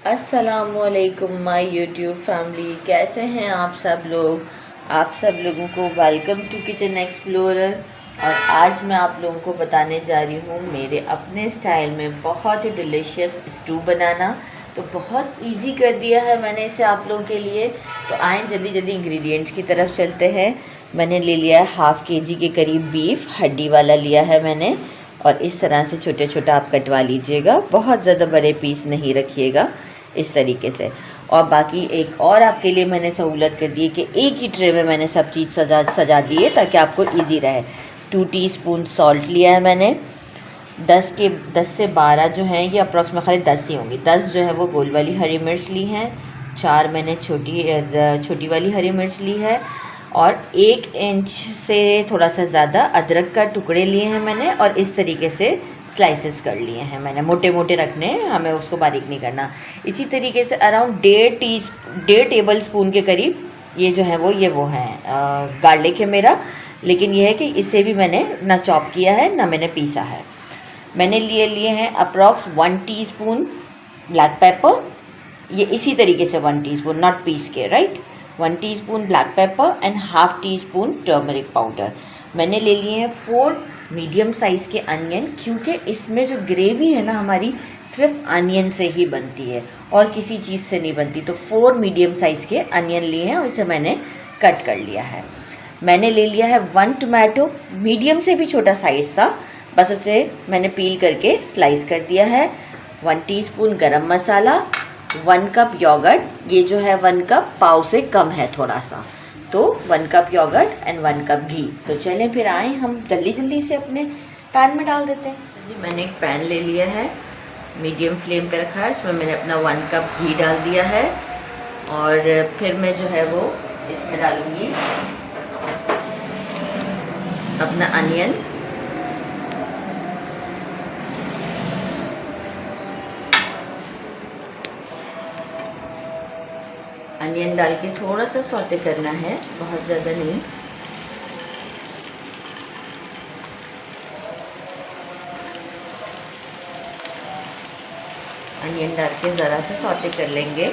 अस्सलामुअलैकुम my YouTube family, कैसे हैं आप सब लोग। आप सब लोगों को वेलकम टू किचन एक्सप्लोरर। और आज मैं आप लोगों को बताने जा रही हूँ मेरे अपने स्टाइल में बहुत ही डिलीशियस स्टू बनाना। तो बहुत इजी कर दिया है मैंने इसे आप लोगों के लिए। तो आएँ जल्दी जल्दी इंग्रेडिएंट्स की तरफ चलते हैं। मैंने ले लिया है हाफ़ केजी के करीब बीफ, हड्डी वाला लिया है मैंने। और इस तरह से छोटे छोटा आप कटवा लीजिएगा, बहुत ज़्यादा बड़े पीस नहीं रखिएगा, इस तरीके से। और बाकी एक और आपके लिए मैंने सहूलत कर दी है कि एक ही ट्रे में मैंने सब चीज़ सजा दी है ताकि आपको इजी रहे। 2 टीस्पून सॉल्ट लिया है मैंने। 10 से 12 जो हैं ये अप्रॉक्सीमेट खाली 10 ही होंगी। 10 जो है वो गोल वाली हरी मिर्च ली हैं। 4 मैंने छोटी वाली हरी मिर्च ली है। और 1 इंच से थोड़ा सा ज़्यादा अदरक का टुकड़े लिए हैं मैंने, और इस तरीके से स्लाइसेस कर लिए हैं मैंने। मोटे मोटे रखने हैं, हमें उसको बारीक नहीं करना। इसी तरीके से अराउंड 1.5 टेबल स्पून के करीब ये जो है वो हैं गार्लिक है मेरा। लेकिन ये है कि इसे भी मैंने ना चॉप किया है ना मैंने पीसा है। मैंने लिए हैं अप्रॉक्स 1 टीस्पून ब्लैक पेपर। ये इसी तरीके से 1 टीस्पून, नॉट पीस के, right. 1 teaspoon black pepper and half teaspoon turmeric powder. मैंने ले लिए हैं 4 मीडियम साइज़ के अनियन, क्योंकि इसमें जो ग्रेवी है ना हमारी सिर्फ अनियन से ही बनती है और किसी चीज़ से नहीं बनती। तो 4 मीडियम साइज़ के अनियन लिए हैं और इसे मैंने कट कर लिया है। मैंने ले लिया है 1 टमाटो, मीडियम से भी छोटा साइज़ था, बस उसे मैंने पील करके स्लाइस कर दिया है। 1 टीस्पून गरम मसाला, 1 कप योगर्ट। ये जो है 1 कप पाव से कम है थोड़ा सा। तो 1 कप योगर्ट एंड 1 कप घी। तो चलें फिर आए हम जल्दी जल्दी से अपने पैन में डाल देते हैं। जी मैंने एक पैन ले लिया है, मीडियम फ्लेम पे रखा है। इसमें मैंने अपना 1 कप घी डाल दिया है। और फिर मैं जो है वो इसमें डालूँगी अपना अनियन। अनियन डाल के थोड़ा सा सौते करना है, बहुत ज़्यादा नहीं। अनियन डाल के ज़रा सा सौते कर लेंगे।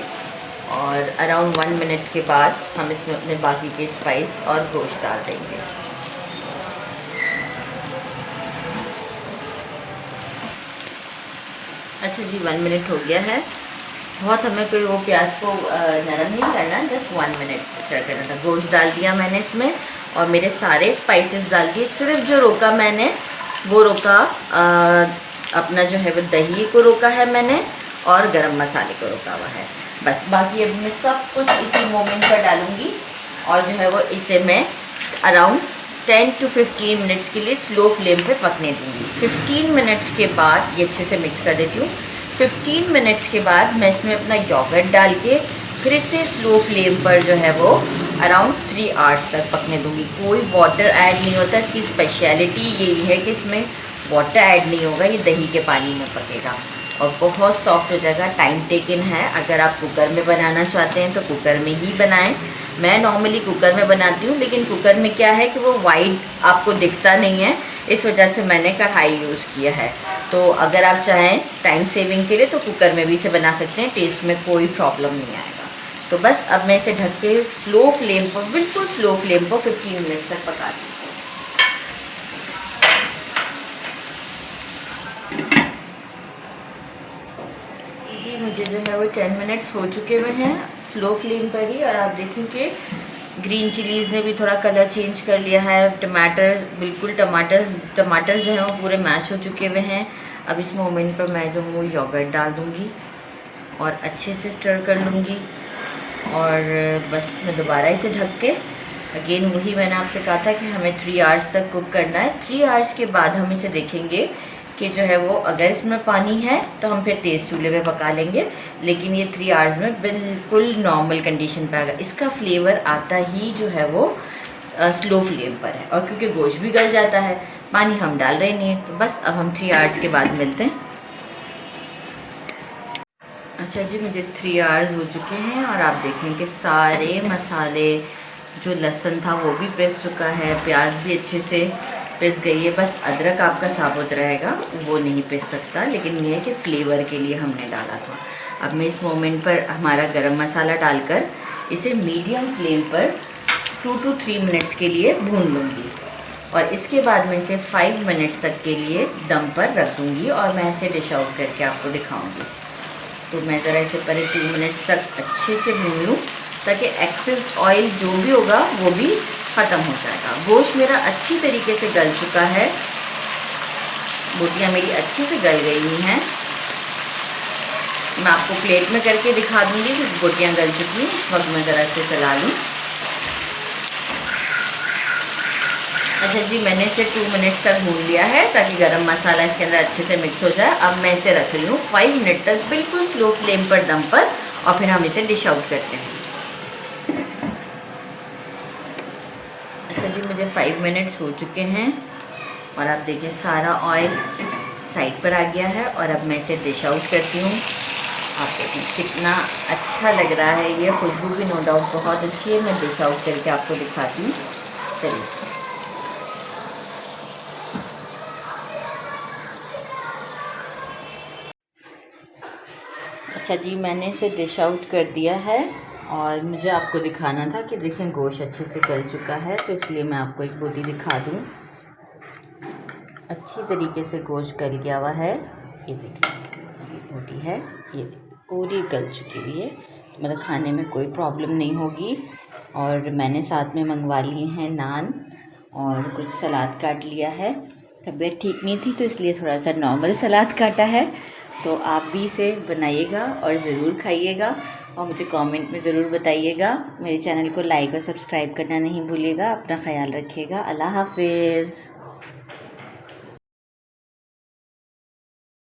और अराउंड 1 मिनट के बाद हम इसमें अपने बाकी के स्पाइस और गोश्त डाल देंगे। अच्छा जी, 1 मिनट हो गया है। बहुत हमें कोई वो प्याज को नरम नहीं करना, जस्ट 1 मिनट स्टर करना था। गोश्त डाल दिया मैंने इसमें और मेरे सारे स्पाइसेस डाल के सिर्फ जो रोका मैंने वो रोका अपना जो है वो दही को रोका है मैंने और गरम मसाले को रोका हुआ है। बस बाकी अब मैं सब कुछ इसी मोमेंट पर डालूँगी और जो है वो इसे मैं अराउंड 10 to 15 मिनट्स के लिए स्लो फ्लेम पे पकने दूँगी। 15 मिनट्स के बाद ये अच्छे से मिक्स कर देती हूँ। 15 मिनट्स के बाद मैं इसमें अपना योगर्ट डाल के फिर इसे स्लो फ्लेम पर जो है वो अराउंड 3 आवर्स तक पकने दूँगी। कोई वाटर ऐड नहीं होता। इसकी स्पेशलिटी यही है कि इसमें वाटर ऐड नहीं होगा, ये दही के पानी में पकेगा और बहुत सॉफ्ट हो जाएगा। टाइम टेकन है। अगर आप कुकर में बनाना चाहते हैं तो कुकर में ही बनाएं। मैं नॉर्मली कुकर में बनाती हूँ, लेकिन कुकर में क्या है कि वो वाइट आपको दिखता नहीं है, इस वजह से मैंने कढ़ाई यूज़ किया है। तो अगर आप चाहें टाइम सेविंग के लिए तो कुकर में भी इसे बना सकते हैं, टेस्ट में कोई प्रॉब्लम नहीं आएगा। तो बस अब मैं इसे ढक के स्लो फ्लेम पर, बिल्कुल स्लो फ्लेम पर 15 मिनट तक पका दूँ। जी मुझे जो है वो 10 मिनट्स हो चुके हुए हैं स्लो फ्लेम पर ही। और आप देखेंगे ग्रीन चिलीज़ ने भी थोड़ा कलर चेंज कर लिया है। टमाटर बिल्कुल टमाटर जो है वो पूरे मैश हो चुके हुए हैं। अब इस मोमेंट पर मैं जो हूँ वो योगर्ट डाल दूँगी और अच्छे से स्टर कर लूँगी। और बस मैं दोबारा इसे ढक के अगेन वही मैंने आपसे कहा था कि हमें 3 आवर्स तक कुक करना है। 3 आवर्स के बाद हम इसे देखेंगे कि जो है वो अगर इसमें पानी है तो हम फिर तेज़ चूल्हे पे पका लेंगे, लेकिन ये 3 आवर्स में बिल्कुल नॉर्मल कंडीशन पे आएगा। इसका फ्लेवर आता ही जो है वो स्लो फ्लेम पर है। और क्योंकि गोश्त भी गल जाता है, पानी हम डाल रहे नहीं है। तो बस अब हम 3 आवर्स के बाद मिलते हैं। अच्छा जी, मुझे 3 आवर्स हो चुके हैं और आप देखें कि सारे मसाले, जो लहसुन था वो भी पिस चुका है, प्याज भी अच्छे से पिस गई है। बस अदरक आपका साबुत रहेगा, वो नहीं पिस सकता, लेकिन ये है कि फ्लेवर के लिए हमने डाला था। अब मैं इस मोमेंट पर हमारा गरम मसाला डालकर इसे मीडियम फ्लेम पर 2 to 3 मिनट्स के लिए भून लूँगी और इसके बाद मैं इसे 5 मिनट्स तक के लिए दम पर रख दूँगी और मैं इसे डिश आउट करके आपको दिखाऊँगी। तो मैं ज़रा इसे पहले 2 मिनट्स तक अच्छे से भून लूँ ताकि एक्सेस ऑयल जो भी होगा वो भी ख़त्म हो जाएगा। गोश्त मेरा अच्छी तरीके से गल चुका है, बोटियाँ मेरी अच्छे से गल गई हैं। मैं आपको प्लेट में करके दिखा दूँगी कि बोटियाँ गल चुकी हैं। इस वक्त मैं ज़रा इसे चला लूँ। अच्छा जी, मैंने इसे 2 मिनट तक भून लिया है ताकि गरम मसाला इसके अंदर अच्छे से मिक्स हो जाए। अब मैं इसे रख रही हूँ 5 मिनट तक बिल्कुल स्लो फ्लेम पर दम पर और फिर हम इसे डिश आउट करते हैं। अच्छा जी, मुझे 5 मिनट्स हो चुके हैं और आप देखिए सारा ऑयल साइड पर आ गया है और अब मैं इसे डिश आउट करती हूँ। आप देखिए कितना अच्छा लग रहा है, ये खुशबू भी नो डाउट बहुत अच्छी है। मैं डिश आउट करके आपको दिखाती हूँ। चलिए, अच्छा जी, मैंने इसे डिश आउट कर दिया है और मुझे आपको दिखाना था कि देखें गोश्त अच्छे से गल चुका है, तो इसलिए मैं आपको एक बोटी दिखा दूँ। अच्छी तरीके से गोश्त गल गया हुआ है। ये देखिए, ये बोटी है, ये पूरी गल चुकी हुई है, मतलब खाने में कोई प्रॉब्लम नहीं होगी। और मैंने साथ में मंगवा लिए हैं नान और कुछ सलाद काट लिया है। तबीयत ठीक नहीं थी तो इसलिए थोड़ा सा नॉर्मल सलाद काटा है। तो आप भी इसे बनाइएगा और ज़रूर खाइएगा और मुझे कमेंट में ज़रूर बताइएगा। मेरे चैनल को लाइक और सब्सक्राइब करना नहीं भूलिएगा। अपना ख्याल रखिएगा। अल्लाह हाफिज़।